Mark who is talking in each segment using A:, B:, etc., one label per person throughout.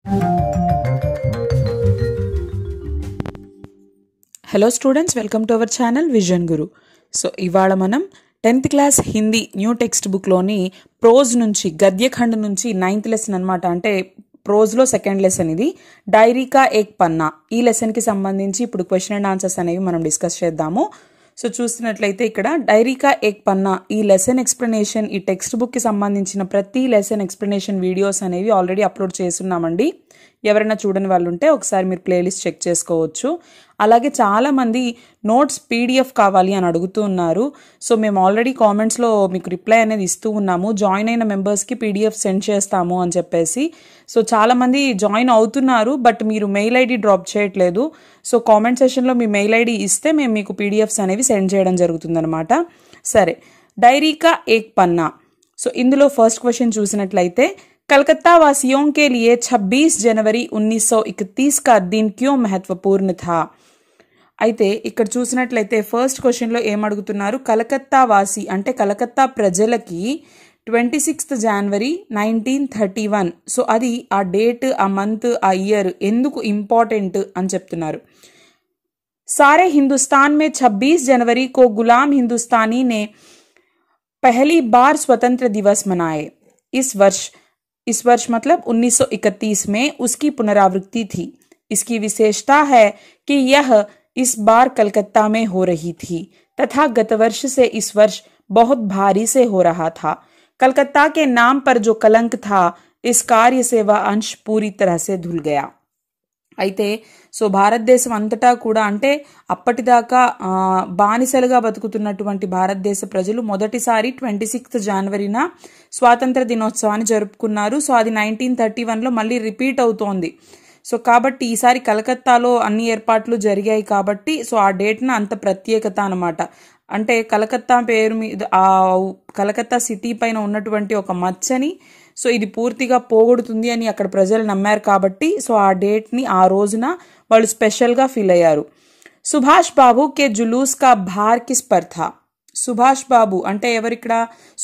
A: Hello students, welcome to our channel Vision Guru. So ఇవాళ మనం 10th class Hindi new text బుక్లోని prose నుంచి గద్యఖండ్ నుంచి 9th లెసన్ అనమాట. అంటే ప్రోజ్లో సెకండ్ లెసన్ ఇది, డైరీ కా ఏక్ పన్నా. ఈ లెసన్కి సంబంధించి ఇప్పుడు క్వశ్చన్ అండ్ ఆన్సర్స్ అనేవి మనం డిస్కస్ చేద్దాము. సో చూస్తున్నట్లయితే ఇక్కడ డైరీ కా ఏక్ పన్నా ఈ లెసన్ ఎక్స్ప్లెనేషన్, ఈ టెక్స్ట్ బుక్కి సంబంధించిన ప్రతి లెసన్ ఎక్స్ప్లెనేషన్ వీడియోస్ అనేవి ఆల్రెడీ అప్లోడ్ చేస్తున్నామండి. ఎవరైనా చూడని వాళ్ళు ఉంటే ఒకసారి మీరు ప్లేలిస్ట్ చెక్ చేసుకోవచ్చు. అలాగే చాలామంది నోట్స్ పీడిఎఫ్ కావాలి అని అడుగుతూ ఉన్నారు. సో మేము ఆల్రెడీ కామెంట్స్లో మీకు రిప్లై అనేది ఇస్తూ ఉన్నాము. జాయిన్ అయిన మెంబర్స్కి పీడిఎఫ్ సెండ్ చేస్తాము అని చెప్పేసి. సో చాలామంది జాయిన్ అవుతున్నారు, బట్ మీరు మెయిల్ ఐడి డ్రాప్ చేయట్లేదు. సో కామెంట్ సెషన్లో మీ మెయిల్ ఐడి ఇస్తే మేము మీకు పీడిఎఫ్స్ అనేవి సెండ్ చేయడం జరుగుతుందన్నమాట. సరే, డైరీ కా ఏక్ పన్నా. సో ఇందులో ఫస్ట్ క్వశ్చన్ చూసినట్లయితే, कलकत्ता वासियों के लिए 26 जनवरी 1931 का दिन क्यों महत्वपूर्ण था? అయితే ఇక్కడ చూసినట్లయితే ఫస్ట్ క్వశ్చన్లో ఏమడుగుతున్నారు, కలకత్తా వాసి అంటే కలకత్తా ప్రజలకి 26 జనవరి 1931, సో అది ఆ డేట్, ఆ మంత్, ఆ ఇయర్ ఎందుకు ఇంపార్టెంట్ అని చెప్తున్నారు. सारे हिंदुस्तान में 26 जनवरी को गुलाम हिंदुस्तानी ने पहली बार स्वतंत्र दिवस मनाए. इस वर्ष मतलब 1931 में उसकी पुनरावृत्ति थी. इसकी विशेषता है कि यह इस बार कलकत्ता में हो रही थी तथा गत वर्ष से इस वर्ष बहुत भारी से हो रहा था. कलकत्ता के नाम पर जो कलंक था, इस कार्य से वह अंश पूरी तरह से धुल गया. అయితే సో భారతదేశం అంతటా కూడా అంటే అప్పటిదాకా బానిసలుగా బతుకుతున్నటువంటి భారతదేశ ప్రజలు మొదటిసారి 26 జనవరిన స్వాతంత్ర దినోత్సవాన్ని జరుపుకున్నారు. సో అది 1931లో మళ్ళీ రిపీట్ అవుతోంది. సో కాబట్టి ఈసారి కలకత్తాలో అన్ని ఏర్పాట్లు జరిగాయి కాబట్టి సో ఆ డేట్న అంత ప్రత్యేకత అనమాట. అంటే కలకత్తా పేరు మీద, ఆ కలకత్తా సిటీ పైన ఉన్నటువంటి ఒక మచ్చని సో ఇది పూర్తిగా పోగొడుతుంది అని అక్కడ ప్రజలు నమ్మారు కాబట్టి సో ఆ డేట్ని, ఆ రోజున వాళ్ళు స్పెషల్గా ఫీల్ అయ్యారు. సుభాష్ బాబు కే జులూస్ కా భార్ కిస్ పర్ థా. సుభాష్ బాబు అంటే ఎవరిక్కడ,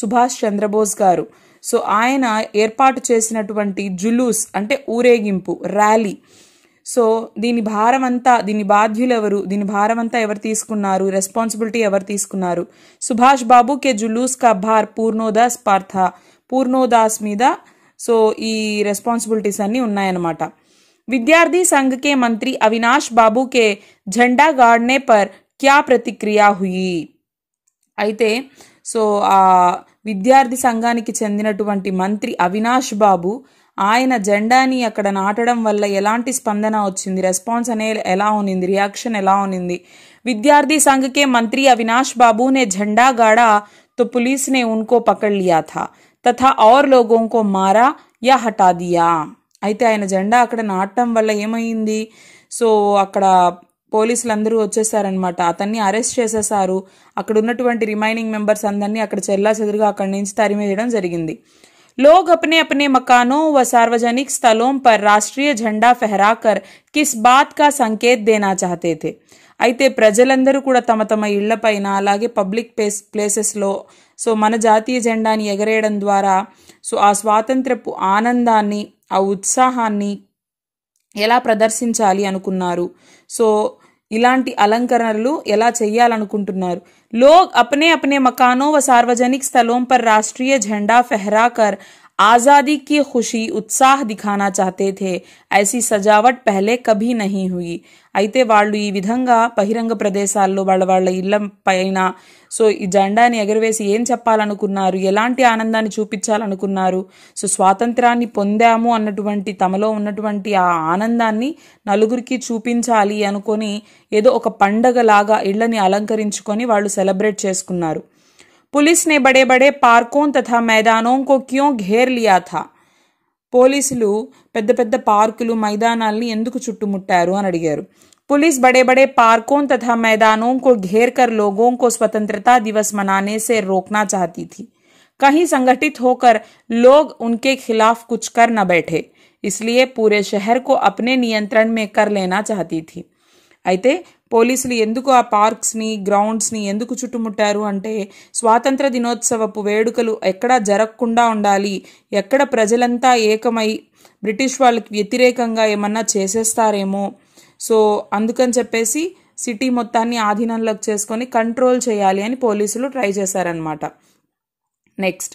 A: సుభాష్ చంద్రబోస్ గారు. సో ఆయన ఏర్పాటు చేసినటువంటి జులూస్ అంటే ఊరేగింపు, ర్యాలీ. సో దీని భారం అంతా, దీని బాధ్యులు ఎవరు, దీని భారం అంతా ఎవరు తీసుకున్నారు, రెస్పాన్సిబిలిటీ ఎవరు తీసుకున్నారు? సుభాష్ బాబు కే జులూస్ కా భార్ పూర్ణోదాస్ పర్ థా. పూర్ణోదాస్ మీద సో ఈ రెస్పాన్సిబిలిటీస్ అన్నీ ఉన్నాయన్నమాట. విద్యార్థి సంఘ్ కే మంత్రి అవినాష్ బాబు కే झंडा गाड़ने पर क्या प्रतिक्रिया हुई? అయితే సో ఆ విద్యార్థి సంఘానికి చెందినటువంటి మంత్రి అవినాష్ బాబు, ఆయన జెండాని అక్కడ నాటడం వల్ల ఎలాంటి స్పందన వచ్చింది, రెస్పాన్స్ అనే ఎలా ఉన్నింది, రియాక్షన్ ఎలా ఉన్నింది? విద్యార్థి సంఘ్ కే మంత్రి అవినాష్ బాబు నే झंडा गाड़ा तो पुलिस ने उनको पकड़ लिया था तथा और लोगों को मारा या हटा दिया. అయితే ఆయన జెండా అక్కడ నాటడం వల్ల ఏమైంది, సో అక్కడ పోలీసులు అందరూ వచ్చేసారనమాట, అతన్ని అరెస్ట్ చేసేసారు. అక్కడ ఉన్నటువంటి రిమైనింగ్ మెంబర్స్ అందరినీ అక్కడ చెల్లాచెదురుగా అక్కడి నుంచి తరిమేయడం జరిగింది. लोग अपने अपने मकानों व सार्वजनिक स्थलों पर राष्ट्रीय झंडा फहराकर किस बात का संकेत देना चाहते थे? అయితే ప్రజలందరూ కూడా తమ తమ ఇళ్ల పైన అలాగే పబ్లిక్ ప్లేసెస్లో సో మన జాతీయ జెండాని ఎగరేయడం ద్వారా సో ఆ స్వాతంత్రపు ఆనందాన్ని, ఆ ఉత్సాహాన్ని ఎలా ప్రదర్శించాలి అనుకున్నారు? సో ఇలాంటి అలంకరణలు ఎలా చెయ్యాలనుకుంటున్నారు? లోగ్ అప్నే అప్నే మకానో వ సార్వజనిక్ స్థలోం పర్ రాష్ట్రీయ झंडा फहराकर आज़ादी की खुशी उत्साह दिखाना चाहते थे. ऐसी सजावट पहले कभी नहीं हुई. అయితే వాళ్ళు ఈ విధంగా బహిరంగ ప్రదేశాల్లో వాళ్ళ ఇళ్ల పైన సో ఈ జెండాని ఎగరవేసి ఏం చెప్పాలనుకున్నారు, ఎలాంటి ఆనందాన్ని చూపించాలనుకున్నారు? సో స్వాతంత్రాన్ని పొందాము అన్నటువంటి తమలో ఉన్నటువంటి ఆ ఆనందాన్ని నలుగురికి చూపించాలి అనుకొని ఏదో ఒక పండగలాగా ఇళ్లని అలంకరించుకొని వాళ్ళు సెలబ్రేట్ చేసుకున్నారు. पुलिस ने बड़े बड़े पार्कों तथा मैदानों को क्यों घेर लिया था? పోలీసులు పెద్ద పెద్ద పార్కులు, మైదానాల్ని ఎందుకు చుట్టుముట్టారు అని అడిగారు. पुलिस बड़े बड़े पार्कों तथा मैदानों को घेर कर लोगों को स्वतंत्रता दिवस मनाने से रोकना चाहती थी. कहीं संगठित होकर लोग उनके खिलाफ कुछ कर न बैठे, इसलिए पूरे शहर को अपने नियंत्रण में कर लेना चाहती थी. అయితే పోలీసులు ఎందుకు ఆ పార్క్స్ని గ్రౌండ్స్ని ఎందుకు చుట్టుముట్టారు అంటే స్వాతంత్ర దినోత్సవపు వేడుకలు ఎక్కడా జరగకుండా ఉండాలి, ఎక్కడ ప్రజలంతా ఏకమై బ్రిటిష్ వాళ్ళకి వ్యతిరేకంగా ఏమన్నా చేసేస్తారేమో, సో అందుకని చెప్పేసి సిటీ మొత్తాన్ని ఆధీనంలోకి చేసుకొని కంట్రోల్ చేయాలి అని పోలీసులు ట్రై చేశారనమాట. నెక్స్ట్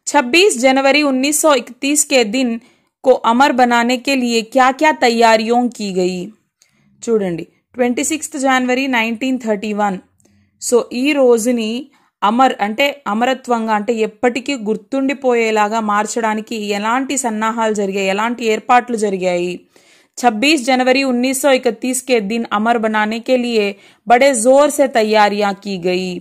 A: 26 जनवरी 1931 के दिन को अमर बनाने के लिए क्या क्या तैयारियों की गई. చూడండి 26 జనవరి 1931. సో ఈ రోజుని అమర్ అంటే అమరత్వంగా అంటే ఎప్పటికీ గుర్తుండిపోయేలాగా మార్చడానికి ఎలాంటి సన్నాహాలు జరిగాయి, ఎలాంటి ఏర్పాట్లు జరిగాయి. 26 जनवरी 1931 के दिन अमर बनाने के लिए बड़े जोर से तैयारियां की गई.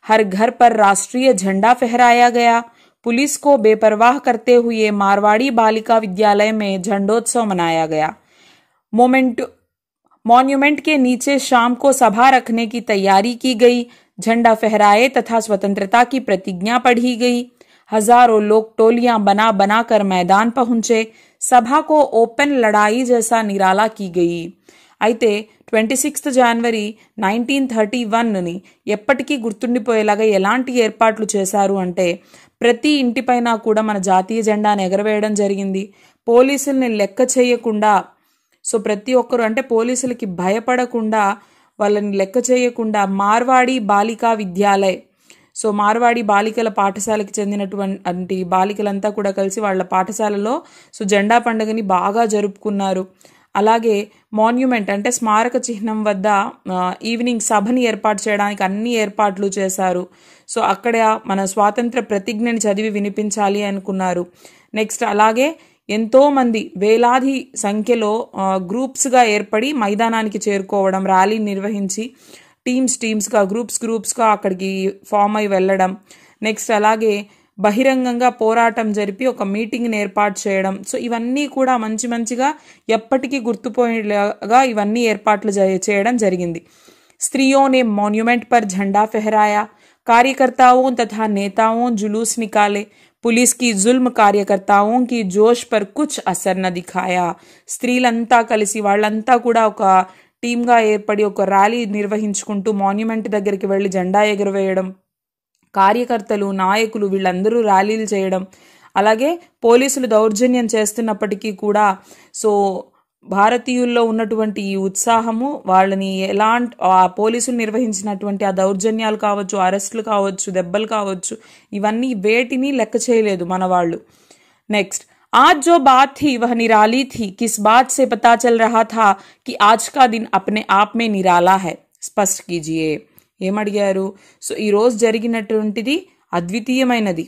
A: हर घर पर राष्ट्रीय झंडा फहराया गया. पुलिस को बेपरवाह करते हुए मारवाड़ी बालिका विद्यालय में झंडोत्सव मनाया गया. मॉन्यूमेंट के नीचे शाम को सभा रखने की तैयारी की गई. झंडा फहराए तथा स्वतंत्रता की प्रतिज्ञा पढ़ी गई. हजारों लोग टोलियां बना बनाकर मैदान पहुंचे. सभा को ओपन लड़ाई जैसा निराला की गई. అయితే 26 జనవరి 1931ని ఎప్పటికీ గుర్తుండిపోయేలాగా ఎలాంటి ఏర్పాట్లు చేశారు అంటే ప్రతి ఇంటిపైన కూడా మన జాతీయ జెండాను ఎగరవేయడం జరిగింది. పోలీసుల్ని లెక్క చేయకుండా, సో ప్రతి ఒక్కరు అంటే పోలీసులకి భయపడకుండా, వాళ్ళని లెక్క చేయకుండా మార్వాడి బాలికా విద్యాలయ, సో మార్వాడి బాలికల పాఠశాలకు చెందినటువంటి బాలికలంతా కూడా కలిసి వాళ్ళ పాఠశాలలో సో జెండా పండుగని బాగా జరుపుకున్నారు. అలాగే మాన్యుమెంట్ అంటే స్మారక చిహ్నం వద్ద ఈవినింగ్ సభని ఏర్పాటు చేయడానికి అన్ని ఏర్పాట్లు చేశారు. సో అక్కడ మన స్వాతంత్ర ప్రతిజ్ఞని చదివి వినిపించాలి అనుకున్నారు. నెక్స్ట్ అలాగే ఎంతోమంది వేలాది సంఖ్యలో గ్రూప్స్గా ఏర్పడి మైదానానికి చేరుకోవడం, ర్యాలీ నిర్వహించి టీమ్స్గా గ్రూప్స్గా అక్కడికి ఫామ్ అయి వెళ్ళడం. నెక్స్ట్ అలాగే బహిరంగంగా పోరాటం జరిపి ఒక మీటింగ్ని ఏర్పాటు చేయడం. సో ఇవన్నీ కూడా మంచిగా ఎప్పటికీ గుర్తుపోయేలాగా ఇవన్నీ ఏర్పాట్లు చేయడం జరిగింది. स्त्रियों ने मॉन्यूमेंट पर झंडा फहराया. कार्यकर्ताओं तथा नेताओं जुलूस निकाले. पुलिस की जुल्म कार्यकर्ताओं की जोश पर कुछ असर न दिखाया. స్త్రీలంతా కలిసి వాళ్ళంతా కూడా ఒక టీమ్గా ఏర్పడి ఒక ర్యాలీ నిర్వహించుకుంటూ మాన్యుమెంట్ దగ్గరికి వెళ్ళి జెండా ఎగురవేయడం, కార్యకర్తలు నాయకులు వీళ్ళందరూ ర్యాలీలు చేయడం. అలాగే పోలీసులు దౌర్జన్యం చేస్తున్నప్పటికీ కూడా సో భారతీయుల్లో ఉన్నటువంటి ఈ ఉత్సాహము వాళ్ళని ఆ పోలీసులు నిర్వహించినటువంటి ఆ దౌర్జన్యాలు కావచ్చు, అరెస్టులు కావచ్చు, దెబ్బలు కావచ్చు, ఇవన్నీ వేటిని లెక్క చేయలేదు మన వాళ్ళు. నెక్స్ట్ आज जो बात थी वह निराली थी. किस बात से पता चल रहा था कि आज का दिन अपने आप में निराला है? स्पष्ट कीजिए. ఏమడిగారు? సో ఈరోజు జరిగినటువంటిది అద్వితీయమైనది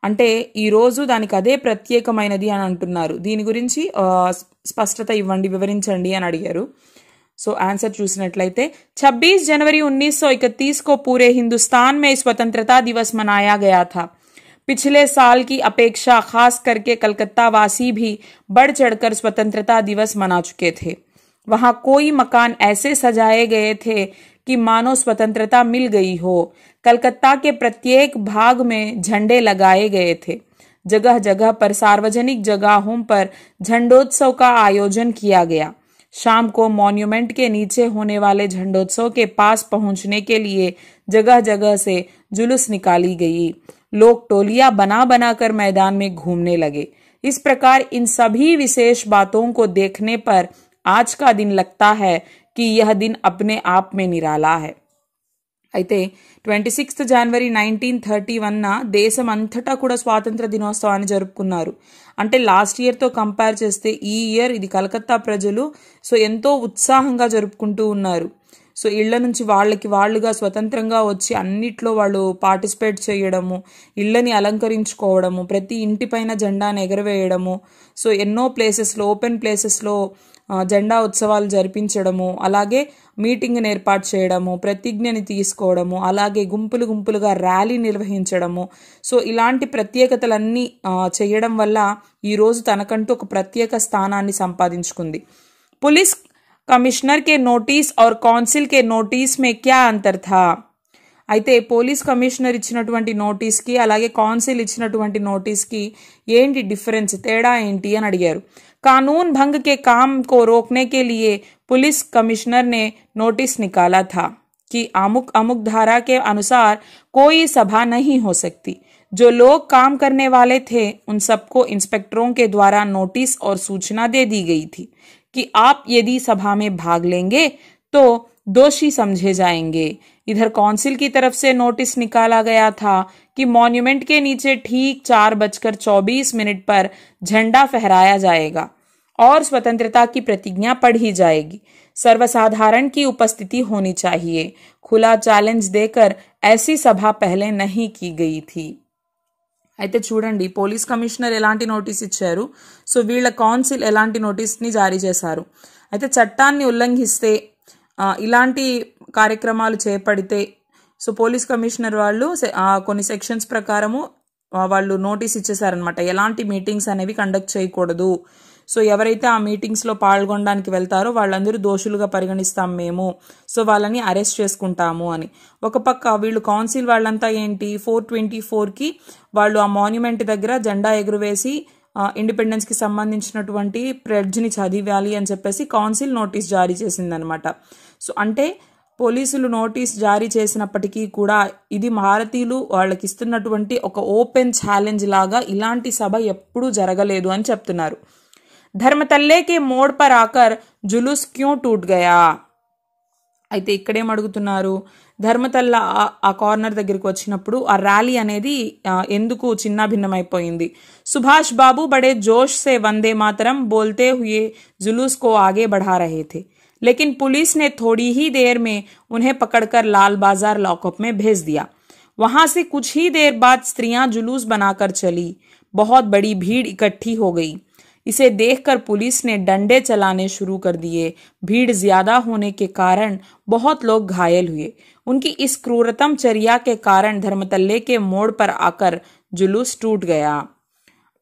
A: అంటే ఈరోజు దానికి అదే ప్రత్యేకమైనది అని అంటున్నారు. దీని గురించి స్పష్టత ఇవ్వండి, వివరించండి అని అడిగారు. సో ఆన్సర్ చూసినట్లయితే 26 जनवरी 1931 को पूरे हिंदुस्तान में स्वतंत्रता दिवस मनाया गया था. पिछले साल की अपेक्षा खास करके कलकत्ता वासी भी बढ़ चढ़कर स्वतंत्रता दिवस मना चुके थे. वहां कोई मकान ऐसे सजाए गए थे कि मानो स्वतंत्रता मिल गई हो. कलकत्ता के प्रत्येक भाग में झंडे लगाए गए थे. जगह जगह पर सार्वजनिक जगहों पर झंडोत्सव का आयोजन किया गया. शाम को मॉन्यूमेंट के नीचे होने वाले झंडोत्सव के पास पहुंचने के लिए जगह जगह से जुलूस निकाली गई. लोग टोलियां बना बनाकर मैदान में घूमने लगे. इस प्रकार इन सभी विशेष बातों को देखने पर आज का दिन लगता है कि यह दिन अपने आप में निराला है. అయితే 26 జనవరి 1931 దేశం అంతటా కూడా స్వాతంత్ర దినోత్సవాన్ని జరుపుకున్నారు. అంటే లాస్ట్ ఇయర్తో కంపేర్ చేస్తే ఈ ఇయర్ ఇది కలకత్తా ప్రజలు సో ఎంతో ఉత్సాహంగా జరుపుకుంటూ ఉన్నారు. సో ఇళ్ల నుంచి వాళ్ళుగా స్వతంత్రంగా వచ్చి అన్నిట్లో వాళ్ళు పార్టిసిపేట్ చేయడము, ఇళ్ళని అలంకరించుకోవడము, ప్రతి ఇంటిపైన జెండాను ఎగరవేయడము, సో ఎన్నో ప్లేసెస్లో ఓపెన్ ప్లేసెస్లో జెండా ఉత్సవాలు జరిపించడము, అలాగే మీటింగ్ని ఏర్పాటు చేయడము, ప్రతిజ్ఞని తీసుకోవడము, అలాగే గుంపులుగా ర్యాలీ నిర్వహించడము. సో ఇలాంటి ప్రత్యేకతలన్నీ చేయడం వల్ల ఈరోజు తనకంటూ ఒక ప్రత్యేక స్థానాన్ని సంపాదించుకుంది. पुलिस कमिश्नर के नोटिस और काउंसिल के नोटिस में क्या अंतर था? అయితే పోలీస్ కమిషనర్ ఇచ్చినటువంటి నోటీస్కి అలాగే కౌన్సిల్ ఇచ్చినటువంటి నోటీస్కి ఏంటి డిఫరెన్స్, తేడా ఏంటి అని అడిగారు. कानून भंग के काम को रोकने के लिए पुलिस कमिश्नर ने नोटिस निकाला था कि अमुक अमुक धारा के अनुसार कोई सभा नहीं हो सकती. जो लोग काम करने वाले थे उन सबको इंस्पेक्टरों के द्वारा नोटिस और सूचना दे दी गई थी कि आप यदि सभा में भाग लेंगे तो दोषी समझे जाएंगे. इधर काउंसिल की तरफ से नोटिस निकाला गया था कि मॉन्यूमेंट के नीचे ठीक 4:24 पर झंडा फहराया जाएगा और स्वतंत्रता की प्रतिज्ञा पढ़ी जाएगी. सर्वसाधारण की उपस्थिति होनी चाहिए. खुला चैलेंज देकर ऐसी सभा पहले नहीं की गई थी. అయితే చూడండి పోలీస్ కమిషనర్ ఎలాంటి నోటీస్ ఇచ్చారు, సో వీళ్ళ కౌన్సిల్ ఎలాంటి నోటీస్ని జారీ చేశారు. అయితే చట్టాన్ని ఉల్లంఘిస్తే ఇలాంటి కార్యక్రమాలు చేపడితే సో పోలీస్ కమిషనర్ వాళ్ళు కొన్ని సెక్షన్స్ ప్రకారము వాళ్ళు నోటీస్ ఇచ్చేసారనమాట. ఎలాంటి మీటింగ్స్ అనేవి కండక్ట్ చేయకూడదు, సో ఎవరైతే ఆ మీటింగ్స్లో పాల్గొనడానికి వెళ్తారో వాళ్ళందరూ దోషులుగా పరిగణిస్తాం మేము, సో వాళ్ళని అరెస్ట్ చేసుకుంటాము అని. ఒక పక్క వీళ్ళు కౌన్సిల్ వాళ్ళంతా ఏంటి 424కి వాళ్ళు ఆ మాన్యుమెంట్ దగ్గర జెండా ఎగురవేసి ఇండిపెండెన్స్కి సంబంధించినటువంటి ప్రెడ్జ్ని చదివాలి అని చెప్పేసి కౌన్సిల్ నోటీస్ జారీ చేసిందనమాట. సో అంటే పోలీసులు నోటీస్ జారీ చేసినప్పటికీ కూడా ఇది భారతీయులు వాళ్ళకి ఇస్తున్నటువంటి ఒక ఓపెన్ ఛాలెంజ్ లాగా ఇలాంటి సభ ఎప్పుడూ జరగలేదు అని చెప్తున్నారు. धर्मतल्ले के मोड़ पर आकर जुलूस क्यों टूट गया. అయితే ఇక్కడేం అడుగుతున్నారు, ధర్మతల్ల ఆ కార్నర్ దగ్గరికి వచ్చినప్పుడు ఆ ర్యాలీ అనేది ఎందుకు చిన్న భిన్నమైపోయింది. సుభాష్ బాబు బడే జోష్ से वंदे मातरम बोलते हुए जुलूस को आगे बढ़ा रहे थे, लेकिन पुलिस ने थोड़ी ही देर में उन्हें पकड़कर लाल बाजार लॉकअप में भेज दिया. वहां से कुछ ही देर बाद स्त्रियां जुलूस बनाकर चली. बहुत बड़ी भीड़ इकट्ठी हो गई. इसे देखकर पुलिस ने डंडे चलाने शुरू कर दिए. भीड़ ज्यादा होने के कारण बहुत लोग घायल हुए. उनकी इस क्रूरतम चर्या के कारण धर्मतल्ले के मोड़ पर आकर जुलूस टूट गया.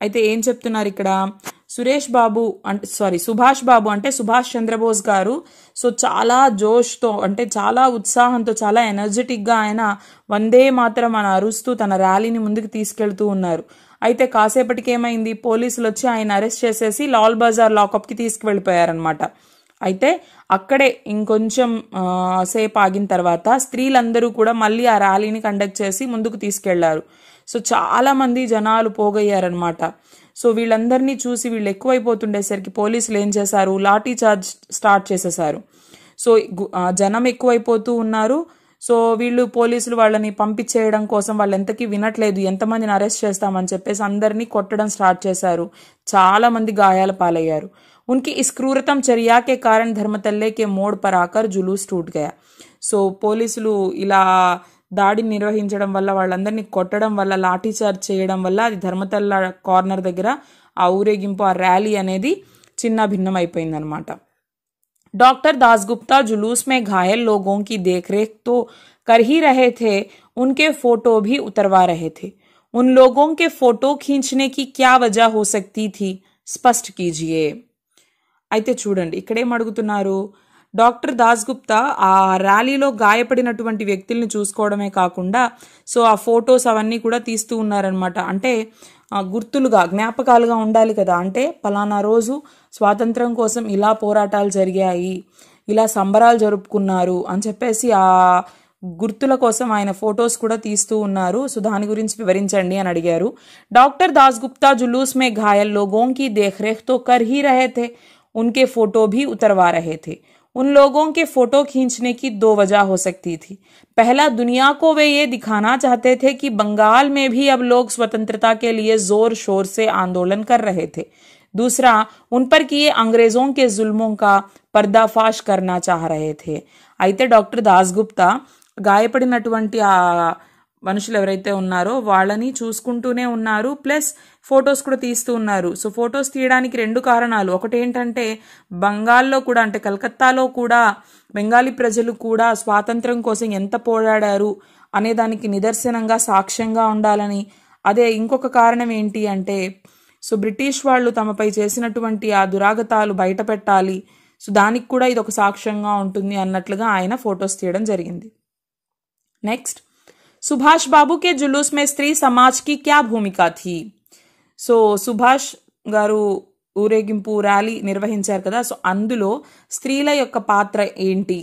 A: అయితే ఏం చెప్తున్నారు ఇక్కడ, సుభాష్ బాబు అంటే సుభాష్ చంద్రబోస్ గారు సో చాలా జోష్తో అంటే చాలా ఉత్సాహంతో చాలా ఎనర్జెటిక్గా ఆయన వందే మాత్రం అని అరుస్తూ తన ర్యాలీని ముందుకు తీసుకెళ్తూ ఉన్నారు. అయితే కాసేపటికి ఏమైంది, పోలీసులు వచ్చి ఆయన అరెస్ట్ చేసేసి లాల్ బజార్ లాకప్కి తీసుకువెళ్ళిపోయారనమాట. అయితే అక్కడే ఇంకొంచెం సేపు ఆగిన తర్వాత స్త్రీలందరూ కూడా మళ్ళీ ఆ ర్యాలీని కండక్ట్ చేసి ముందుకు తీసుకెళ్లారు. సో చాలా మంది జనాలు పోగయ్యారనమాట. సో వీళ్ళందరినీ చూసి వీళ్ళు ఎక్కువైపోతుండేసరికి పోలీసులు ఏం చేశారు, లాఠీ చార్జ్ స్టార్ట్ చేసేసారు. సో జనం ఎక్కువైపోతూ ఉన్నారు. సో వీళ్ళు పోలీసులు వాళ్ళని పంపించేయడం కోసం వాళ్ళు ఎంతకీ వినట్లేదు, ఎంతమందిని అరెస్ట్ చేస్తామని చెప్పేసి అందరినీ కొట్టడం స్టార్ట్ చేశారు. చాలా మంది గాయాల పాలయ్యారు. उनकी इस क्रूरतम चर्या के कारण धर्मतल्ले के मोड़ पर आकर जुलूस टूट गया. సో పోలీసులు ఇలా దాడిని నిర్వహించడం వల్ల వాళ్ళందరినీ కొట్టడం వల్ల లాఠీ చార్జ్ చేయడం వల్ల అది ధర్మతల్ల కార్నర్ దగ్గర ఆ ఊరేగింపు ఆ ర్యాలీ అనేది చిన్న భిన్నం అయిపోయిందనమాట. डॉक्टर दासगुप्ता जुलूस में घायल लोगों की देखरेख तो कर ही रहे थे, उनके फोटो भी उतरवा रहे थे. उन लोगों के फोटो खींचने की क्या वजह हो सकती थी, स्पष्ट कीजिए. అయితే చూడండి ఇక్కడేం అడుగుతున్నారు, డాక్టర్ దాస్గుప్తా ఆ ర్యాలీలో గాయపడినటువంటి వ్యక్తుల్ని చూసుకోవడమే కాకుండా సో ఆ ఫొటోస్ అవన్నీ కూడా తీస్తూ ఉన్నారనమాట. అంటే గుర్తులుగా జ్ఞాపకాలుగా ఉండాలి కదా, అంటే పలానా రోజు స్వాతంత్రం కోసం ఇలా పోరాటాలు జరిగాయి, ఇలా సంబరాలు జరుపుకున్నారు అని చెప్పేసి ఆ గుర్తుల కోసం ఆయన ఫొటోస్ కూడా తీస్తూ ఉన్నారు. సో దాని గురించి వివరించండి అని అడిగారు. డాక్టర్ దాస్గుప్తా जुलूस में घायल लोगों की देखरेख तो कर ही रहे थे, उनके फोटो भी उतरवा रहे थे. उन लोगों के फोटो खींचने की दो वजह हो सकती थी. पहला, दुनिया को वे ये दिखाना चाहते थे कि बंगाल में भी अब लोग स्वतंत्रता के लिए जोर शोर से आंदोलन कर रहे थे. दूसरा, उन पर किए अंग्रेजों के जुल्मों का पर्दाफाश करना चाह रहे थे. అయితే డాక్టర్ దాస్గుప్తా గాయపడినటువంటి ఆ మనుషులు ఎవరైతే ఉన్నారో వాళ్ళని చూసుకుంటూనే ఉన్నారు, ప్లస్ ఫొటోస్ కూడా తీస్తూ ఉన్నారు. సో ఫొటోస్ తీయడానికి రెండు కారణాలు. ఒకటి ఏంటంటే బంగాల్లో కూడా అంటే కలకత్తాలో కూడా బెంగాలీ ప్రజలు కూడా స్వాతంత్రం కోసం ఎంత పోరాడారు అనే దానికి నిదర్శనంగా సాక్ష్యంగా ఉండాలని. అదే ఇంకొక కారణం ఏంటి అంటే సో బ్రిటిష్ వాళ్ళు తమపై చేసినటువంటి ఆ దురాగతాలు బయట పెట్టాలి, సో దానికి కూడా ఇది ఒక సాక్ష్యంగా ఉంటుంది అన్నట్లుగా ఆయన ఫొటోస్ తీయడం జరిగింది. నెక్స్ట్, सुभाष बाबू के जुलूस में स्त्री समाज की क्या भूमिका थी? సో సుభాష్ గారు ఊరేగింపు ర్యాలీ నిర్వహించారు కదా, సో అందులో స్త్రీల యొక్క పాత్ర ఏంటి?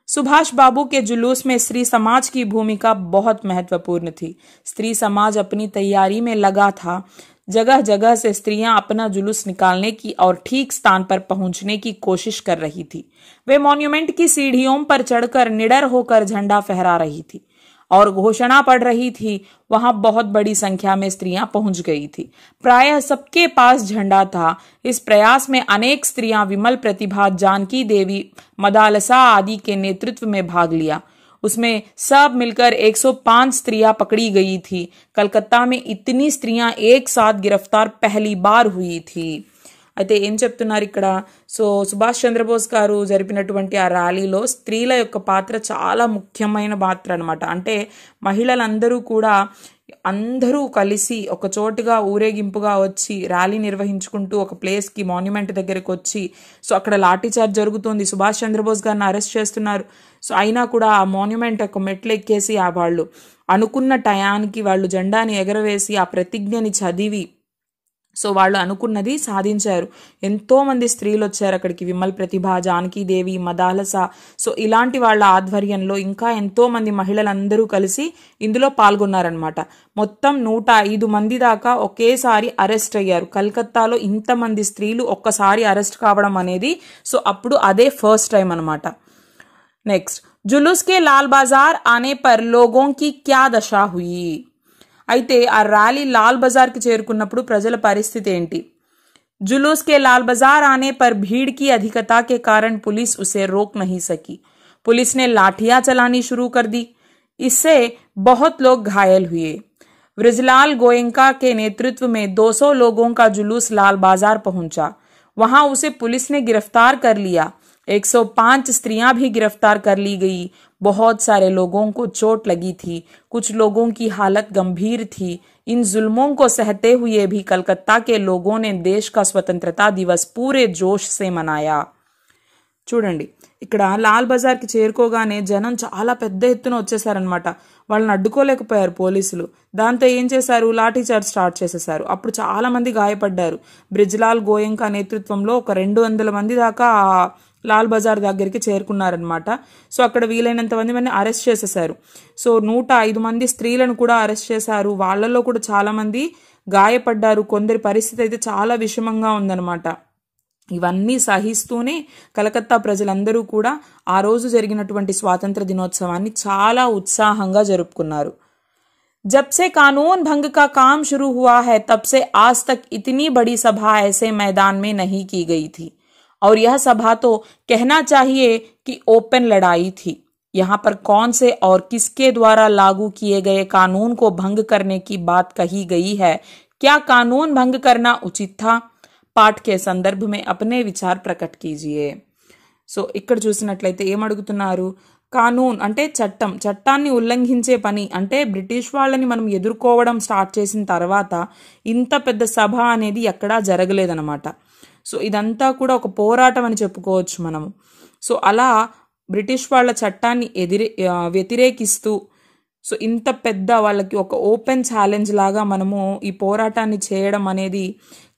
A: सुभाष बाबू के जुलूस में स्त्री समाज की भूमिका बहुत महत्वपूर्ण थी। स्त्री समाज अपनी तैयारी में लगा था। जगह जगह से स्त्रियां अपना जुलूस निकालने की और ठीक स्थान पर पहुंचने की कोशिश कर रही थी। वे मॉन्यूमेंट की सीढ़ियों पर चढ़कर निडर होकर झंडा फहरा रही थी और घोषणा पढ़ रही थी। वहां बहुत बड़ी संख्या में स्त्रियां पहुंच गई थी। प्रायः सबके पास झंडा था। इस प्रयास में अनेक स्त्रियां विमल प्रतिभा, जानकी देवी, मदालसा आदि के नेतृत्व में भाग लिया। उसमें सब मिलकर 105 स्त्रियां पकड़ी गई थी। कलकत्ता में इतनी स्त्रियां एक साथ गिरफ्तार पहली बार हुई थी। అయితే ఏం చెప్తున్నారు ఇక్కడ? సో సుభాష్ చంద్రబోస్ గారు జరిపినటువంటి ఆ ర్యాలీలో స్త్రీల యొక్క పాత్ర చాలా ముఖ్యమైన పాత్ర అనమాట. అంటే మహిళలందరూ కూడా అందరూ కలిసి ఒక చోటుగా ఊరేగింపుగా వచ్చి ర్యాలీ నిర్వహించుకుంటూ ఒక ప్లేస్కి మాన్యుమెంట్ దగ్గరకు వచ్చి, సో అక్కడ లాఠీ చార్జ్ జరుగుతుంది, సుభాష్ చంద్రబోస్ గారిని అరెస్ట్ చేస్తున్నారు. సో అయినా కూడా ఆ మాన్యుమెంట్ యొక్క మెట్లు ఎక్కేసి ఆ వాళ్ళు అనుకున్న టయానికి వాళ్ళు జెండాని ఎగరవేసి ఆ ప్రతిజ్ఞని చదివి సో వాళ్ళు అనుకున్నది సాధించారు. ఎంతో మంది స్త్రీలు వచ్చారు అక్కడికి. విమల్ ప్రతిభ, జానకి దేవి, మదాలస, సో ఇలాంటి వాళ్ళ ఆధ్వర్యంలో ఇంకా ఎంతో మంది మహిళలందరూ కలిసి ఇందులో పాల్గొన్నారనమాట. మొత్తం 105 మంది దాకా ఒకేసారి అరెస్ట్ అయ్యారు. కలకత్తాలో ఇంతమంది స్త్రీలు ఒక్కసారి అరెస్ట్ కావడం అనేది సో అప్పుడు అదే ఫస్ట్ టైం అనమాట. నెక్స్ట్, जुलूस के लाल बाजार आने पर लोगों की क्या दशा हुई? అయితే ఆ ర్యాలీ లాల్ బజార్కి చేరుకున్నప్పుడు ప్రజల పరిస్థితి ఏంటి? जुलूस के लाल बाजार आने पर भीड़ की अधिकता के कारण पुलिस उसे रोक नहीं सकी। पुलिस ने लाठियां चलानी शुरू कर दी। इससे बहुत लोग घायल हुए। वृजलाल गोयंका के नेतृत्व में 200 लोगों का जुलूस लाल बाजार पहुंचा। वहां उसे पुलिस ने गिरफ्तार कर लिया। 105 स्त्रियां भी गिरफ्तार कर ली गई। बहुत सारे लोगों को चोट लगी थी। कुछ लोगों की हालत गंभीर थी। इन जुल्मों को सहते हुए भी कलकत्ता के लोगों ने देश का स्वतंत्रता दिवस पूरे जोश से मनाया। చూడండి, ఇక్కడ లాల్ బజార్కి చేరుకోగానే జనం చాలా పెద్ద ఎత్తున వచ్చేసారనమాట. వాళ్ళని అడ్డుకోలేకపోయారు పోలీసులు. దాంతో ఏం చేశారు? లాఠీ చార్జ్ స్టార్ట్ చేసేసారు. అప్పుడు చాలా మంది గాయపడ్డారు. బ్రిజ్లాల్ గోయంకా నేతృత్వంలో ఒక 200 మంది దాకా లాల్ బజార్ దగ్గరికి చేరుకున్నారనమాట. సో అక్కడ వీలైనంత మందిని అరెస్ట్ చేసేసారు. సో 105 మంది స్త్రీలను కూడా అరెస్ట్ చేశారు. వాళ్ళలో కూడా చాలా మంది గాయపడ్డారు. కొందరి పరిస్థితి అయితే చాలా విషమంగా ఉందన్నమాట. ఇవన్నీ సహిస్తూనే కలకత్తా ప్రజలందరూ కూడా ఆ రోజు జరిగినటువంటి స్వాతంత్ర దినోత్సవాన్ని చాలా ఉత్సాహంగా జరుపుకున్నారు. जब से कानून भंग का काम शुरू हुआ है तब से आज तक इतनी बड़ी सभा ऐसे मैदान में नहीं की गई थी। और यह सभा तो कहना चाहिए कि ओपन लड़ाई थी। यहाँ पर कौन से और किसके द्वारा लागू किए गए कानून को भंग करने की बात कही गई है? क्या कानून भंग करना उचित था? పాఠ్ కే సందర్భ మే అప్నే విచార్ ప్రకట్ కీజియే. సో ఇక్కడ చూసినట్లయితే ఏమడుగుతున్నారు? కానూన్ అంటే చట్టం, చట్టాన్ని ఉల్లంఘించే పని. అంటే బ్రిటిష్ వాళ్ళని మనం ఎదుర్కోవడం స్టార్ట్ చేసిన తర్వాత ఇంత పెద్ద సభ అనేది ఎక్కడా జరగలేదన్నమాట. సో ఇదంతా కూడా ఒక పోరాటం అని చెప్పుకోవచ్చు మనము. సో అలా బ్రిటిష్ వాళ్ళ చట్టాన్ని వ్యతిరేకిస్తూ సో ఇంత పెద్ద వాళ్ళకి ఒక ఓపెన్ ఛాలెంజ్ లాగా మనము ఈ పోరాటాన్ని చేయడం అనేది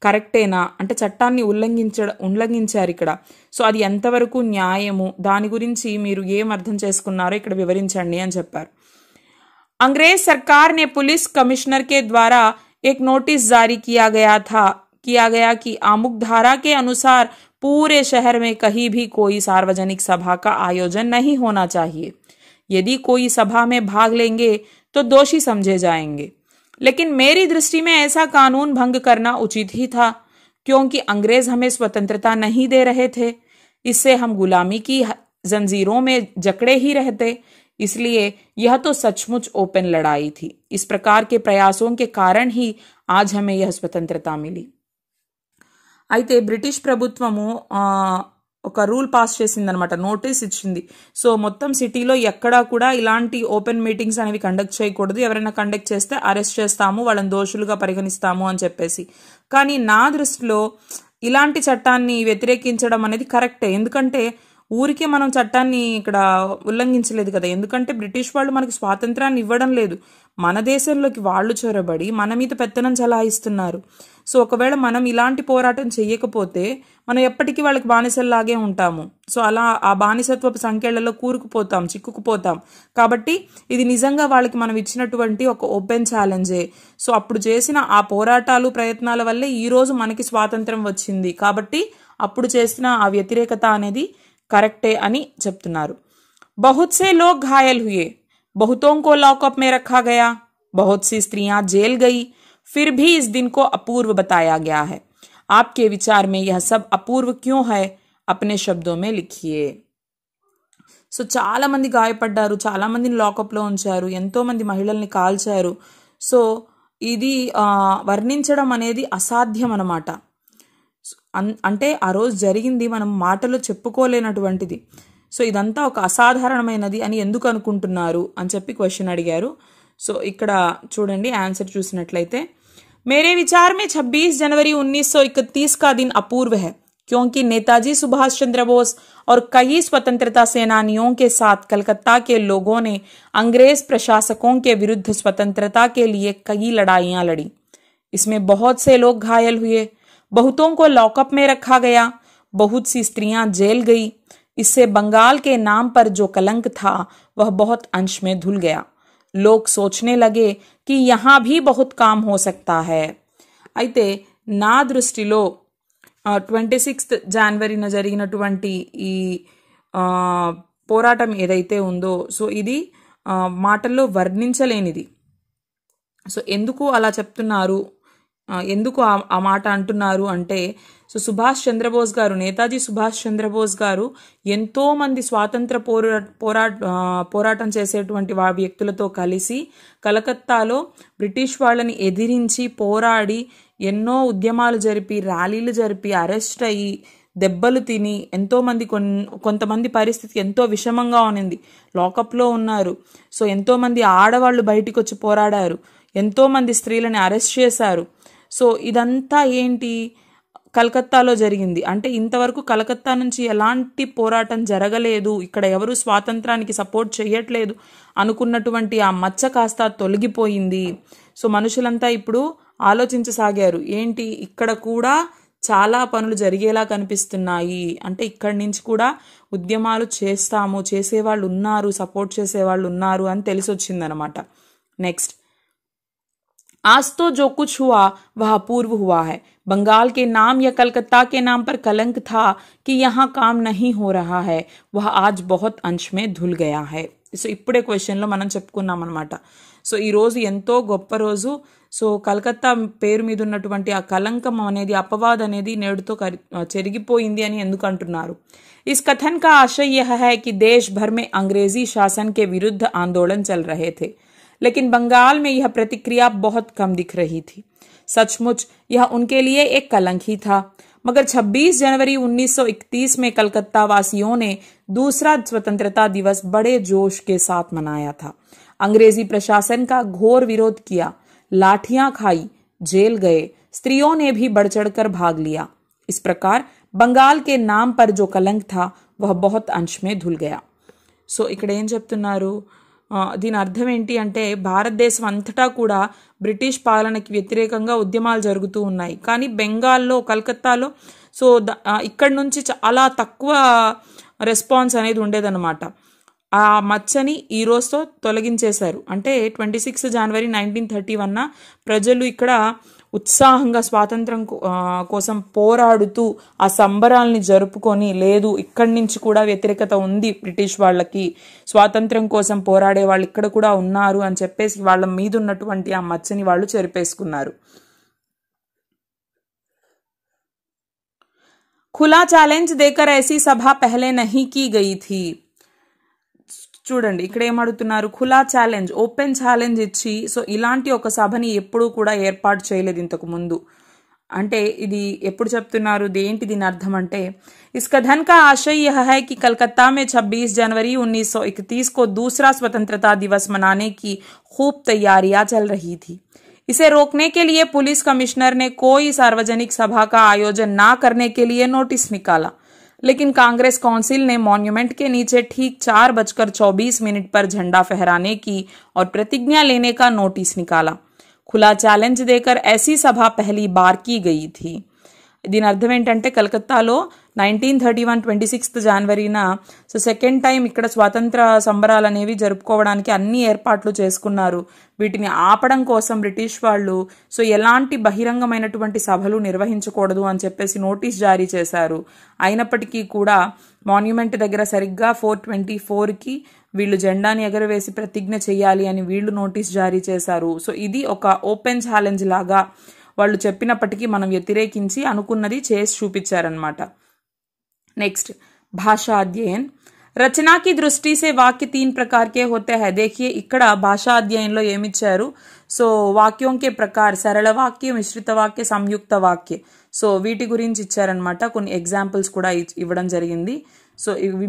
A: కరెక్టేనా? అంటే చట్టాన్ని ఉల్లంఘించారు ఇక్కడ. సో అది ఎంతవరకు న్యాయము, దాని గురించి మీరు ఏం అర్థం చేసుకున్నారో ఇక్కడ వివరించండి అని చెప్పారు. अंग्रेज सरकार ने पुलिस कमिश्नर के द्वारा एक नोटिस जारी किया गया कि आमुख धारा के अनुसार पूरे शहर में कहीं भी कोई सार्वजनिक सभा का आयोजन नहीं होना चाहिए। यदि कोई सभा में भाग लेंगे तो दोषी समझे जाएंगे। लेकिन मेरी दृष्टि में ऐसा कानून भंग करना उचित ही था, क्योंकि अंग्रेज हमें स्वतंत्रता नहीं दे रहे थे। इससे हम गुलामी की जंजीरों में जकड़े ही रहते। इसलिए यह तो सचमुच ओपन लड़ाई थी। इस प्रकार के प्रयासों के कारण ही आज हमें यह स्वतंत्रता मिली। అయితే బ్రిటిష్ ప్రభుత్వము ఒక రూల్ పాస్ చేసిందనమాట, నోటీస్ ఇచ్చింది. సో మొత్తం సిటీలో ఎక్కడా కూడా ఇలాంటి ఓపెన్ మీటింగ్స్ అనేవి కండక్ట్ చేయకూడదు. ఎవరైనా కండక్ట్ చేస్తే అరెస్ట్ చేస్తాము, వాళ్ళని దోషులుగా పరిగణిస్తాము అని చెప్పేసి. కానీ నా దృష్టిలో ఇలాంటి చట్టాన్ని వ్యతిరేకించడం అనేది కరెక్టే. ఎందుకంటే ఊరికే మనం చట్టాన్ని ఇక్కడ ఉల్లంఘించలేదు కదా, ఎందుకంటే బ్రిటిష్ వాళ్ళు మనకి స్వాతంత్రాన్ని ఇవ్వడం లేదు, మన దేశంలోకి వాళ్ళు చొరబడి మన మీద పెత్తనం చలాయిస్తున్నారు. సో ఒకవేళ మనం ఇలాంటి పోరాటం చెయ్యకపోతే మనం ఎప్పటికీ వాళ్ళకి బానిసల్లాగే ఉంటాము. సో అలా ఆ బానిసత్వపు సంఖ్యలలో కూరుకుపోతాం, చిక్కుకుపోతాం. కాబట్టి ఇది నిజంగా వాళ్ళకి మనం ఇచ్చినటువంటి ఒక ఓపెన్ ఛాలెంజే. సో అప్పుడు చేసిన ఆ పోరాటాలు ప్రయత్నాల వల్లే ఈరోజు మనకి స్వాతంత్రం వచ్చింది. కాబట్టి అప్పుడు చేసిన ఆ వ్యతిరేకత అనేది కరెక్టే అని చెప్తున్నారు. बहुत से लोग घायल हुए, बहुतों को लॉकअप में रखा गया, बहुत सी स्त्रियां जेल गई, फिर भी इस दिन को अपूर्व बताया गया है. आपके विचार में यह सब अपूर्व क्यों है? अपने शब्दों में लिखिए. సో చాలా మంది గాయపడ్డారు, చాలా మందిని లాకప్లో ఉంచారు, ఎంతో మంది మహిళల్ని కాల్చారు. సో ఇది వర్ణించడం అనేది అసాధ్యం అన్నమాట. అంటే ఆ రోజు జరిగింది మనం మాటలో చెప్పుకోలేనటువంటిది. సో ఇదంతా ఒక అసాధారణమైనది అని ఎందుకు అనుకుంటున్నారు అని చెప్పి క్వశ్చన్ అడిగారు. సో ఇక్కడ చూడండి ఆన్సర్ చూసినట్లయితే, मेरे विचार में 26 जनवरी 1931 का दिन अपूर्व है, क्योंकि नेताजी सुभाष चंद्र बोस और कई स्वतंत्रता सेनानियों के साथ कलकत्ता के लोगों ने अंग्रेज प्रशासकों के विरुद्ध स्वतंत्रता के लिए कई लड़ाइयां लड़ी. इसमें बहुत से लोग घायल हुए, बहुतों को लॉकअप में रखा गया, बहुत सी स्त्रियां जेल गई. इससे बंगाल के नाम पर जो कलंक था वह बहुत अंश में धुल गया. लोग सोचने लगे कि यहाँ भी बहुत काम हो सकता है. అయితే నా దృష్టిలో 26 జనవరిన జరిగినటువంటి ఈ పోరాటం ఏదైతే ఉందో సో ఇది మాటల్లో వర్ణించలేనిది. సో ఎందుకు అలా చెప్తున్నారు, ఎందుకు ఆ మాట అంటున్నారు అంటే, సో సుభాష్ చంద్రబోస్ గారు, నేతాజీ సుభాష్ చంద్రబోస్ గారు ఎంతో మంది స్వాతంత్ర పోరాటం చేసేటువంటి వ్యక్తులతో కలిసి కలకత్తాలో బ్రిటిష్ వాళ్ళని ఎదిరించి పోరాడి ఎన్నో ఉద్యమాలు జరిపి, ర్యాలీలు జరిపి, అరెస్ట్ అయ్యి, దెబ్బలు తిని, ఎంతోమంది కొంతమంది పరిస్థితి ఎంతో విషమంగా ఉన్నింది, లాకప్లో ఉన్నారు. సో ఎంతోమంది ఆడవాళ్ళు బయటికి వచ్చి పోరాడారు, ఎంతోమంది స్త్రీలని అరెస్ట్ చేశారు. సో ఇదంతా ఏంటి, కలకత్తాలో జరిగింది. అంటే ఇంతవరకు కలకత్తా నుంచి ఎలాంటి పోరాటం జరగలేదు, ఇక్కడ ఎవరు స్వాతంత్రానికి సపోర్ట్ చేయట్లేదు అనుకున్నటువంటి ఆ మచ్చ కాస్త తొలగిపోయింది. సో మనుషులంతా ఇప్పుడు ఆలోచించసాగారు, ఏంటి ఇక్కడ కూడా చాలా పనులు జరిగేలా కనిపిస్తున్నాయి, అంటే ఇక్కడి నుంచి కూడా ఉద్యమాలు చేస్తాము, చేసేవాళ్ళు ఉన్నారు, సపోర్ట్ చేసేవాళ్ళు ఉన్నారు అని తెలిసి వచ్చిందనమాట. నెక్స్ట్, आज तो जो कुछ हुआ वह अपूर्व हुआ है. बंगाल के नाम या कलकत्ता के नाम पर कलंक था कि यहाँ काम नहीं हो रहा है, वह आज बहुत अंश में धुल गया है. సో ఇప్పుడే క్వశ్చన్లో మనం చెప్పుకున్నాం అనమాట. సో ఈరోజు ఎంతో గొప్ప రోజు. సో కలకత్తా పేరు మీద ఉన్నటువంటి ఆ కలంకం అనేది, అపవాద్ అనేది నేడుతో చెరిగిపోయింది అని ఎందుకు అంటున్నారు. इस कथन का आशय यह है कि देश भर में अंग्रेजी शासन के विरुद्ध आंदोलन चल रहे थे, लेकिन बंगाल में यह प्रतिक्रिया बहुत कम दिख रही थी. सचमुच यह उनके लिए एक कलंक ही था. मगर 26 जनवरी 1931 में कलकत्ता वासियों ने दूसरा स्वतंत्रता दिवस बड़े जोश के साथ मनाया था. अंग्रेजी प्रशासन का घोर विरोध किया, लाठियां खाई, जेल गए, स्त्रियों ने भी बढ़ चढ़कर भाग लिया. इस प्रकार बंगाल के नाम पर जो कलंक था वह बहुत अंश में धुल गया. సో ఇక్కడ ఏం చెప్తున్నారు, దీని అర్థం ఏంటి అంటే, భారతదేశం అంతటా కూడా బ్రిటిష్ పాలనకి వ్యతిరేకంగా ఉద్యమాలు జరుగుతూ ఉన్నాయి, కానీ బెంగాల్లో, కలకత్తాలో సో ఇక్కడి నుంచి చాలా తక్కువ రెస్పాన్స్ అనేది ఉండేదన్నమాట. ఆ మచ్చని ఈ రోజుతో తొలగించేశారు. అంటే 26 జనవరి 1931 ప్రజలు ఇక్కడ ఉత్సాహంగా స్వాతంత్రం కోసం పోరాడుతూ ఆ సంబరాల్ని జరుపుకొని, లేదు ఇక్కడి నుంచి కూడా వ్యతిరేకత ఉంది బ్రిటిష్ వాళ్ళకి, స్వాతంత్రం కోసం పోరాడే వాళ్ళు ఇక్కడ కూడా ఉన్నారు అని చెప్పేసి వాళ్ళ మీద ఉన్నటువంటి ఆ మచ్చని వాళ్ళు చెరిపేసుకున్నారు. खुला चैलेंज देकर ऐसी सभा पहले नहीं की गई थी. చూడండి ఇక్కడ ఏమడుగుతున్నారు, ఖులా ఛాలెంజ్, ఓపెన్ ఛాలెంజ్ ఇచ్చి సో ఇలాంటి ఒక సభని ఎప్పుడూ కూడా ఏర్పాటు చేయలేదు ఇంతకు ముందు. అంటే ఇది ఎప్పుడు చెప్తున్నారు, దేంటి దీని అర్థం అంటే, इस कथन का आशय यह है कि कलकत्ता में 26 जनवरी 1931 को दूसरा स्वतंत्रता दिवस मनाने की खूब तैयारियां चल रही थी. इसे रोकने के लिए पुलिस कमिश्नर ने कोई सार्वजनिक सभा का आयोजन ना करने के लिए नोटिस निकाला. लेकिन कांग्रेस काउंसिल ने मॉन्यूमेंट के नीचे ठीक 4:24 पर झंडा फहराने की और प्रतिज्ञा लेने का नोटिस निकाला। खुला ఛాలెంజ్ देकर ऐसी सभा पहली बार की गई थी। దీని అర్థం ఏంటంటే కలకత్తాలో 1931 26 జనవరిన సో సెకండ్ టైం ఇక్కడ స్వాతంత్ర సంబరాలు అనేవి జరుపుకోవడానికి అన్ని ఏర్పాట్లు చేసుకున్నారు. వీటిని ఆపడం కోసం బ్రిటిష్ వాళ్ళు సో ఎలాంటి బహిరంగమైనటువంటి సభలు నిర్వహించకూడదు అని చెప్పేసి నోటీస్ జారీ చేశారు. అయినప్పటికీ కూడా మాన్యుమెంట్ దగ్గర సరిగ్గా 4:24కి వీళ్ళు జెండాని ఎగరవేసి ప్రతిజ్ఞ చేయాలి అని వీళ్ళు నోటీస్ జారీ చేశారు. సో ఇది ఒక ఓపెన్ ఛాలెంజ్ లాగా వాళ్ళు చెప్పినప్పటికీ మనం వ్యతిరేకించి అనుకున్నది చేసి చూపించారనమాట. నెక్స్ట్ భాషా అధ్యయన్. రచనా की दृष्टि से वाक्य 3 प्रकार के होते हैं. देखिए ఇక్కడ భాషా అధ్యయనంలో ఏమిచ్చారు, సో వాక్యం के प्रकार సరళ వాక్య, మిశ్రిత వాక్య, సంయుక్త వాక్య, సో వీటి గురించి ఇచ్చారనమాట. కొన్ని ఎగ్జాంపుల్స్ కూడా ఇవ్వడం జరిగింది. సో ఇవి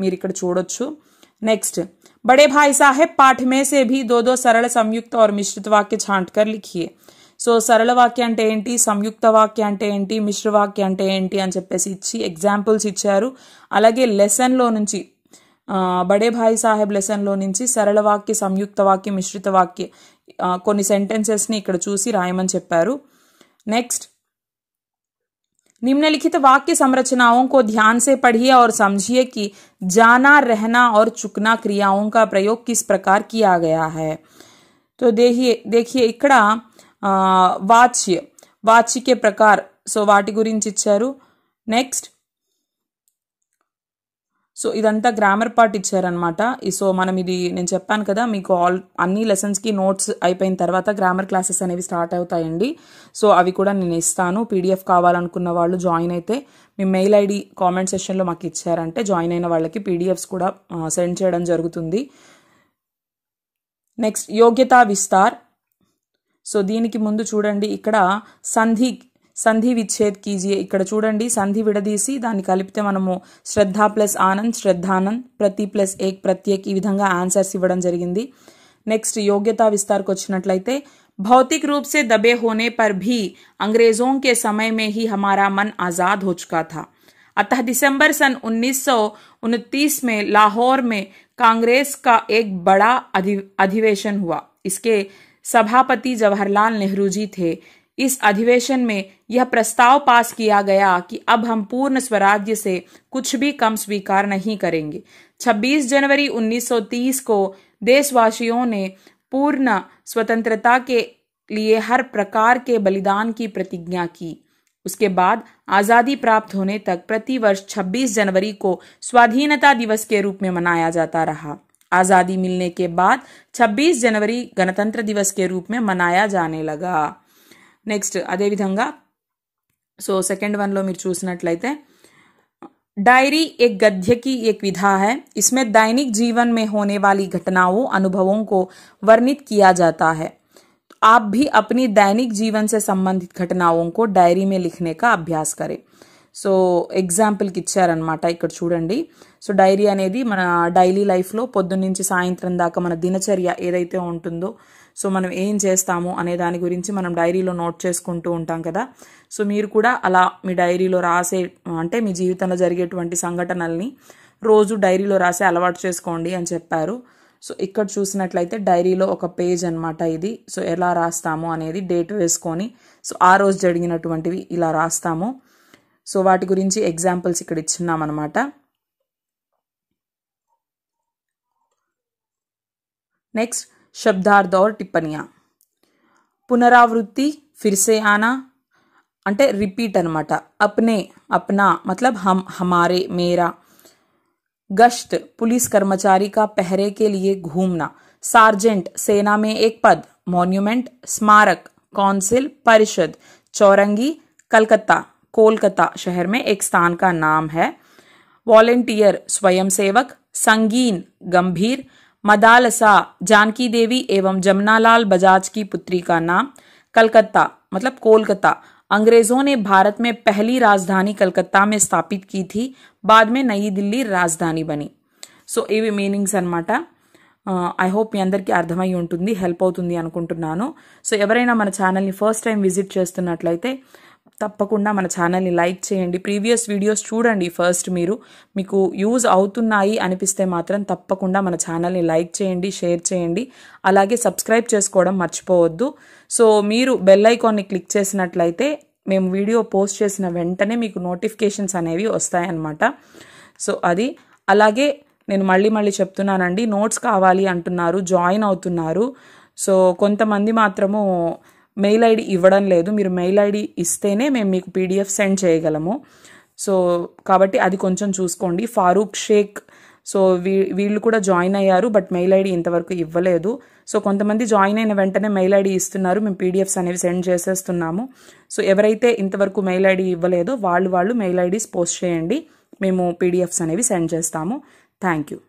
A: మీరు ఇక్కడ చూడొచ్చు. నెక్స్ట్ बड़े भाई साहब पाठ में से भी 2 सरल संयुक्त और मिश्रित वाक्य छांट कर लिखिए. సో సరళ వాక్య అంటే ఏంటి, సంయుక్త వాక్య అంటే ఏంటి, మిశ్ర వాక్య అంటే ఏంటి అని చెప్పేసి ఇచ్చి ఎగ్జాంపుల్స్ ఇచ్చారు. అలాగే లెసన్లో నుంచి బడే భాయ్ సాహెబ్ లెసన్లో నుంచి సరళ వాక్య, సంయుక్త వాక్య, మిశ్రిత వాక్య కొన్ని సెంటెన్సెస్ని ఇక్కడ చూసి రాయమని చెప్పారు. నెక్స్ట్ निम्नलिखित वाक्य संरचनाओं को ध्यान से पढ़िए और समझिए कि जाना, रहना और चुकना क्रियाओं का प्रयोग किस प्रकार किया गया है. तो देखिए ఇక్కడ వాచ్య के प्रकार సో వాటి గురించి ఇచ్చారు. నెక్స్ట్ సో ఇదంతా గ్రామర్ పార్ట్ ఇచ్చారనమాట. సో మనం ఇది నేను చెప్పాను కదా మీకు అన్ని లెసన్స్కి నోట్స్ అయిపోయిన తర్వాత గ్రామర్ క్లాసెస్ అనేవి స్టార్ట్ అవుతాయండి. సో అవి కూడా నేను ఇస్తాను. పీడిఎఫ్ కావాలనుకున్న వాళ్ళు జాయిన్ అయితే మీ మెయిల్ ఐడి కామెంట్ సెక్షన్లో మాకు ఇచ్చారంటే జాయిన్ అయిన వాళ్ళకి పీడిఎఫ్స్ కూడా సెండ్ చేయడం జరుగుతుంది. నెక్స్ట్ యోగ్యతా విస్తార్. సో దీనికి ముందు చూడండి ఇక్కడ సంధి విచ్ఛేద్ కీజియే. ఇక్కడ చూడండి సంధి విడదీసి దాన్ని కలిపితే మనము శ్రద్ధ ప్లస్ ఆనంద్, శ్రద్ధానంద్, ప్రతి ప్లస్ ఏక్ ప్రత్యేక్, ఈ విధంగా ఆన్సర్స్ ఇవ్వడం జరిగింది. నెక్స్ట్ యోగ్యతా విస్తార్కి వచ్చినట్లయితే भौतिक रूप से दबे होने पर भी अंग्रेजों के समय में ही हमारा मन आजाद हो चुका था. अतः दिसंबर सन 1929 में लाहौर में कांग्रेस का एक बड़ा अधिवेशन हुआ. इसके सभापति जवाहरलाल नेहरू जी थे. इस अधिवेशन में यह प्रस्ताव पास किया गया कि अब हम पूर्ण स्वराज्य से कुछ भी कम स्वीकार नहीं करेंगे. 26 जनवरी 1930 को देशवासियों ने पूर्ण स्वतंत्रता के लिए हर प्रकार के बलिदान की प्रतिज्ञा की. उसके बाद आजादी प्राप्त होने तक प्रति वर्ष 26 जनवरी को स्वाधीनता दिवस के रूप में मनाया जाता रहा. आजादी मिलने के बाद 26 जनवरी गणतंत्र दिवस के रूप में मनाया जाने लगा. నెక్స్ట్ అదేవిధంగా సో సెకండ్ వన్లో మీరు చూసినట్లయితే डायरी एक गद्य की एक विधा है. इसमें दैनिक जीवन में होने वाली घटनाओं, अनुभवों को वर्णित किया जाता है. आप भी अपनी दैनिक जीवन से संबंधित घटनाओं को डायरी में लिखने का अभ्यास करें. సో ఎగ్జాంపుల్కి ఇచ్చారనమాట. ఇక్కడ చూడండి. సో డైరీ అనేది మన డైలీ లైఫ్లో పొద్దున్న నుంచి సాయంత్రం దాకా మన దినచర్య ఏదైతే ఉంటుందో సో మనం ఏం చేస్తాము అనే దాని గురించి మనం డైరీలో నోట్ చేసుకుంటూ ఉంటాం కదా. సో మీరు కూడా అలా మీ డైరీలో రాసే అంటే మీ జీవితంలో జరిగేటువంటి సంఘటనల్ని రోజు డైరీలో రాసే అలవాటు చేసుకోండి అని చెప్పారు. సో ఇక్కడ చూసినట్లయితే డైరీలో ఒక పేజ్ అనమాట ఇది. సో ఎలా రాస్తాము అనేది డేట్ వేసుకొని సో ఆ రోజు జరిగినటువంటివి ఇలా రాస్తాము. సో వాటి గురించి ఎగ్జాంపుల్స్ ఇక్కడ ఇచ్చున్నాం అనమాట. నెక్స్ట్ शब्दार्थ और टिप्पणियाँ. पुनरावृत्ति फिर से आना అంటే రిపీట్ అనమాట. अपने, अपना मतलब हम, हमारे, मेरा. गश्त पुलिस कर्मचारी का पहरे के लिए घूमना. सार्जेंट सेना में एक पद. मॉन्यूमेंट स्मारक, कौंसिल, परिषद. चौरंगी कलकत्ता, कोलकाता शहर में एक स्थान का नाम है. वॉलेंटियर स्वयंसेवक. संगीन गंभीर. मदालसा जानकी देवी एवं जमनालाल बजाज की पुत्री का नाम. कलकत्ता मतलब कोलकाता. अंग्रेजों ने भारत में पहली राजधानी कलकत्ता में स्थापित की थी. बाद में नई दिल्ली राजधानी बनी. సో ఇవి మీనింగ్స్ అనమాట. ఐ హోప్ మీ అందరికీ అర్థమై ఉంటుంది, హెల్ప్ అవుతుంది అనుకుంటున్నాను. సో ఎవరైనా మన ఛానల్ని ఫస్ట్ టైం విజిట్ చేస్తున్నట్లయితే తప్పకుండా మన ఛానల్ని లైక్ చేయండి, ప్రీవియస్ వీడియోస్ చూడండి ఫస్ట్. మీకు యూజ్ అవుతున్నాయి అనిపిస్తే మాత్రం తప్పకుండా మన ఛానల్ని లైక్ చేయండి, షేర్ చేయండి, అలాగే సబ్స్క్రైబ్ చేసుకోవడం మర్చిపోవద్దు. సో మీరు బెల్ ఐకాన్ని క్లిక్ చేసినట్లయితే మేము వీడియో పోస్ట్ చేసిన వెంటనే మీకు నోటిఫికేషన్స్ అనేవి వస్తాయన్నమాట. సో అది అలాగే నేను మళ్ళీ చెప్తున్నానండి, నోట్స్ కావాలి అంటున్నారు, జాయిన్ అవుతున్నారు. సో కొంతమంది మాత్రము మెయిల్ ఐడి ఇవ్వడం లేదు. మీరు మెయిల్ ఐడి ఇస్తేనే మేము మీకు పీడిఎఫ్ సెండ్ చేయగలము. సో కాబట్టి అది కొంచెం చూసుకోండి. ఫారూక్ షేక్, సో వీళ్ళు కూడా జాయిన్ అయ్యారు, బట్ మెయిల్ ఐడి ఇంతవరకు ఇవ్వలేదు. సో కొంతమంది జాయిన్ అయిన వెంటనే మెయిల్ ఐడి ఇస్తున్నారు, మేము పీడిఎఫ్స్ అనేవి సెండ్ చేసేస్తున్నాము. సో ఎవరైతే ఇంతవరకు మెయిల్ ఐడి ఇవ్వలేదో వాళ్ళు మెయిల్ ఐడీస్ పోస్ట్ చేయండి, మేము పీడిఎఫ్స్ అనేవి సెండ్ చేస్తాము. Thank you.